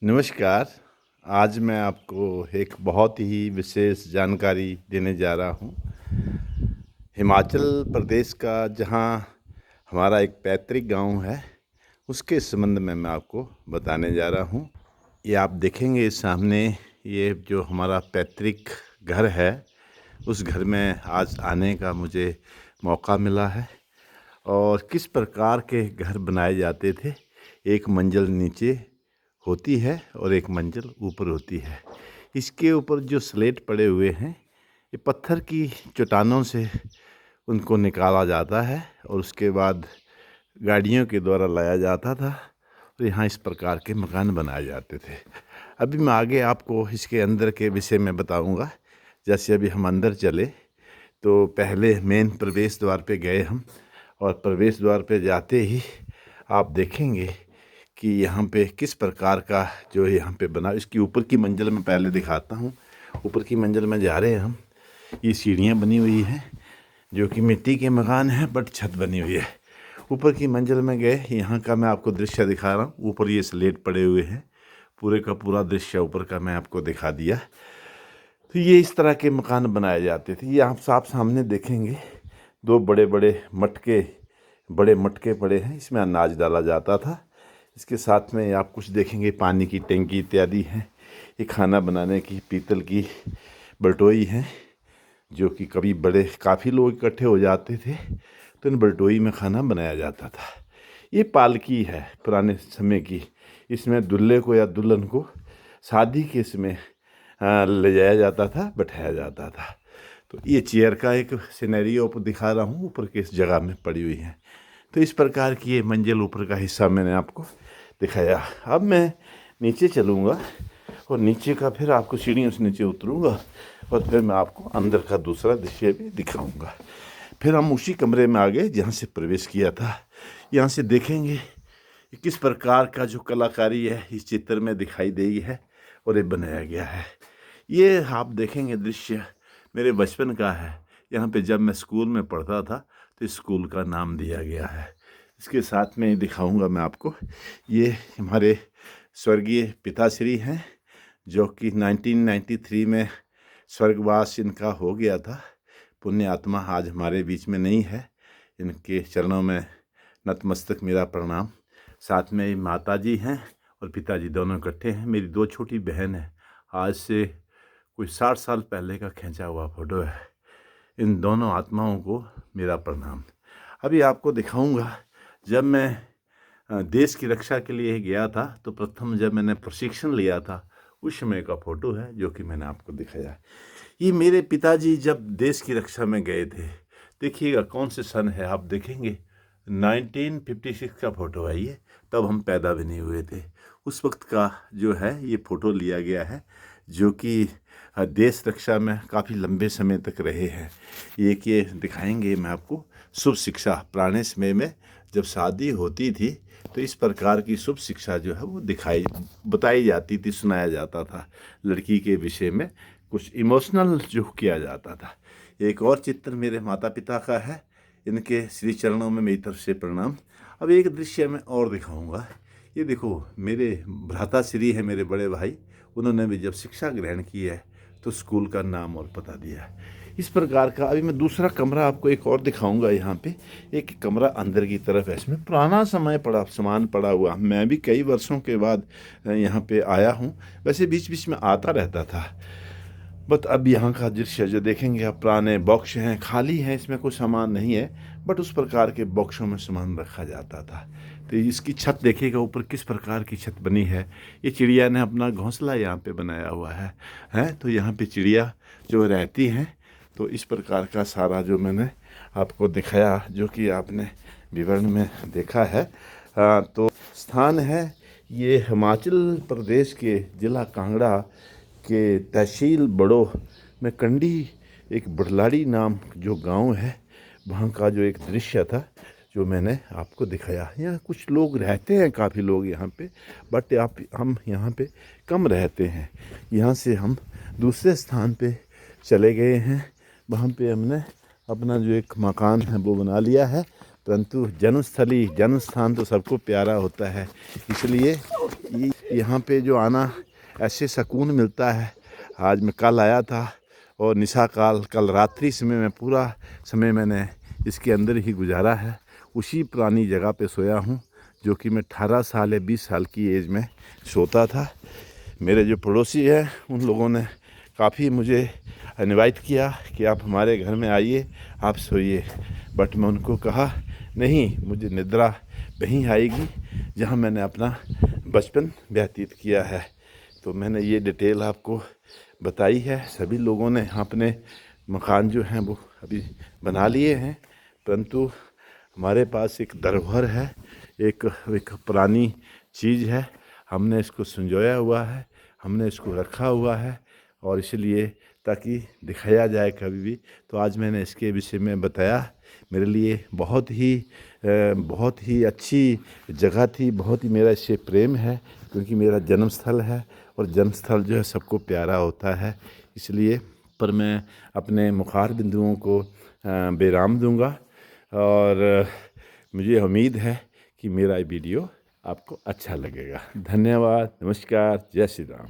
नमस्कार। आज मैं आपको एक बहुत ही विशेष जानकारी देने जा रहा हूँ। हिमाचल प्रदेश का जहाँ हमारा एक पैतृक गांव है, उसके संबंध में मैं आपको बताने जा रहा हूँ। ये आप देखेंगे सामने, ये जो हमारा पैतृक घर है, उस घर में आज आने का मुझे मौका मिला है। और किस प्रकार के घर बनाए जाते थे, एक मंजिल नीचे होती है और एक मंजिल ऊपर होती है। इसके ऊपर जो स्लेट पड़े हुए हैं, ये पत्थर की चट्टानों से उनको निकाला जाता है और उसके बाद गाड़ियों के द्वारा लाया जाता था और यहाँ इस प्रकार के मकान बनाए जाते थे। अभी मैं आगे आपको इसके अंदर के विषय में बताऊंगा। जैसे अभी हम अंदर चले तो पहले मेन प्रवेश द्वार पे गए हम, और प्रवेश द्वार पे जाते ही आप देखेंगे कि यहाँ पे किस प्रकार का जो है यहाँ पे बना। इसकी ऊपर की मंजिल में पहले दिखाता हूँ। ऊपर की मंजिल में जा रहे हैं हम। ये सीढ़ियाँ बनी हुई हैं जो कि मिट्टी के मकान हैं, बट छत बनी हुई है। ऊपर की मंजिल में गए, यहाँ का मैं आपको दृश्य दिखा रहा हूँ। ऊपर ये स्लेट पड़े हुए हैं, पूरे का पूरा दृश्य ऊपर का मैं आपको दिखा दिया। तो ये इस तरह के मकान बनाए जाते थे। ये आप सामने देखेंगे, दो बड़े बड़े मटके पड़े हैं, इसमें अनाज डाला जाता था। इसके साथ में आप कुछ देखेंगे, पानी की टंकी इत्यादि हैं। ये खाना बनाने की पीतल की बलटोई हैं, जो कि कभी काफ़ी लोग इकट्ठे हो जाते थे तो इन बलटोई में खाना बनाया जाता था। ये पालकी है पुराने समय की। इसमें दूल्हे को या दुल्हन को शादी के समय ले जाया जाता था, बैठाया जाता था। तो ये चेयर का एक सिनेरियो दिखा रहा हूँ, ऊपर के इस जगह में पड़ी हुई है। तो इस प्रकार की ये मंजिल ऊपर का हिस्सा मैंने आपको दिखाया। अब मैं नीचे चलूँगा और नीचे का फिर आपको सीढ़ियों से नीचे उतरूँगा और फिर मैं आपको अंदर का दूसरा दृश्य भी दिखाऊँगा। फिर हम उसी कमरे में आ गए जहाँ से प्रवेश किया था। यहाँ से देखेंगे कि किस प्रकार का जो कलाकारी है इस चित्र में दिखाई देगी है और ये बनाया गया है। ये आप देखेंगे दृश्य मेरे बचपन का है। यहाँ पे जब मैं स्कूल में पढ़ता था तो स्कूल का नाम दिया गया है। इसके साथ में दिखाऊंगा मैं आपको, ये हमारे स्वर्गीय पिताश्री हैं, जो कि 1993 में स्वर्गवास इनका हो गया था। पुण्य आत्मा आज हमारे बीच में नहीं है। इनके चरणों में नतमस्तक मेरा प्रणाम। साथ में माता जी हैं और पिताजी दोनों इकट्ठे हैं। मेरी दो छोटी बहन है। आज से कुछ 60 साल पहले का खींचा हुआ फोटो है। इन दोनों आत्माओं को मेरा प्रणाम। अभी आपको दिखाऊंगा, जब मैं देश की रक्षा के लिए गया था तो प्रथम जब मैंने प्रशिक्षण लिया था, उस समय का फोटो है जो कि मैंने आपको दिखाया। ये मेरे पिताजी जब देश की रक्षा में गए थे। देखिएगा कौन से सन है, आप देखेंगे 1956 का फोटो है ये। तब हम पैदा भी नहीं हुए थे। उस वक्त का जो है ये फ़ोटो लिया गया है, जो कि देश रक्षा में काफ़ी लंबे समय तक रहे हैं। ये दिखाएंगे मैं आपको शुभ शिक्षा। पुराने समय में जब शादी होती थी तो इस प्रकार की शुभ शिक्षा जो है वो बताई जाती थी, सुनाया जाता था। लड़की के विषय में कुछ इमोशनल जो किया जाता था। एक और चित्र मेरे माता पिता का है, इनके श्री चरणों में मेरी तरफ से प्रणाम। अब एक दृश्य मैं और दिखाऊंगा। ये देखो, मेरे भ्राता श्री है, मेरे बड़े भाई, उन्होंने भी जब शिक्षा ग्रहण की है तो स्कूल का नाम और पता दिया। इस प्रकार का अभी मैं दूसरा कमरा आपको एक और दिखाऊंगा। यहाँ पे एक कमरा अंदर की तरफ है, इसमें पुराना सामान पड़ा हुआ। मैं भी कई वर्षों के बाद यहाँ पे आया हूँ। वैसे बीच बीच में आता रहता था, बट अब यहाँ का दृश्य जो देखेंगे आप, पुराने बॉक्स हैं, खाली हैं, इसमें कोई सामान नहीं है, बट उस प्रकार के बॉक्सों में सामान रखा जाता था। तो इसकी छत देखिएगा ऊपर किस प्रकार की छत बनी है। ये चिड़िया ने अपना घोंसला यहाँ पे बनाया हुआ है। तो यहाँ पे चिड़िया जो रहती हैं, तो इस प्रकार का सारा जो मैंने आपको दिखाया, जो कि आपने विवरण में देखा है। तो स्थान है ये हिमाचल प्रदेश के ज़िला कांगड़ा के तहसील बड़ो में कंडी एक बड़लाड़ी नाम जो गांव है, वहाँ का जो एक दृश्य था जो मैंने आपको दिखाया। यहाँ कुछ लोग रहते हैं, काफ़ी लोग यहाँ पे, बट हम यहाँ पे कम रहते हैं। यहाँ से हम दूसरे स्थान पे चले गए हैं। वहाँ पे हमने अपना जो एक मकान है वो बना लिया है। परंतु जन्म स्थान तो सबको प्यारा होता है, इसलिए यहाँ पे जो आना ऐसे सुकून मिलता है। आज मैं कल आया था और निशा काल कल रात्रि समय में पूरा समय मैंने इसके अंदर ही गुजारा है। उसी पुरानी जगह पे सोया हूँ जो कि मैं 18 साल या 20 साल की एज में सोता था। मेरे जो पड़ोसी हैं उन लोगों ने काफ़ी मुझे इनवाइट किया कि आप हमारे घर में आइए, आप सोइए। बट मैं उनको कहा नहीं, मुझे निद्रा वहीं आएगी जहां मैंने अपना बचपन व्यतीत किया है। तो मैंने ये डिटेल आपको बताई है। सभी लोगों ने अपने मकान जो हैं वो अभी बना लिए हैं, परंतु हमारे पास एक धरोहर है, एक पुरानी चीज़ है। हमने इसको संजोया हुआ है, हमने इसको रखा हुआ है और इसलिए ताकि दिखाया जाए कभी भी। तो आज मैंने इसके विषय में बताया। मेरे लिए बहुत ही अच्छी जगह थी, बहुत ही मेरा इससे प्रेम है क्योंकि मेरा जन्म स्थल है और जन्म स्थल जो है सबको प्यारा होता है। इसलिए पर मैं अपने मुखार बिंदुओं को विराम दूंगा और मुझे उम्मीद है कि मेरा वीडियो आपको अच्छा लगेगा। धन्यवाद, नमस्कार, जय श्री राम।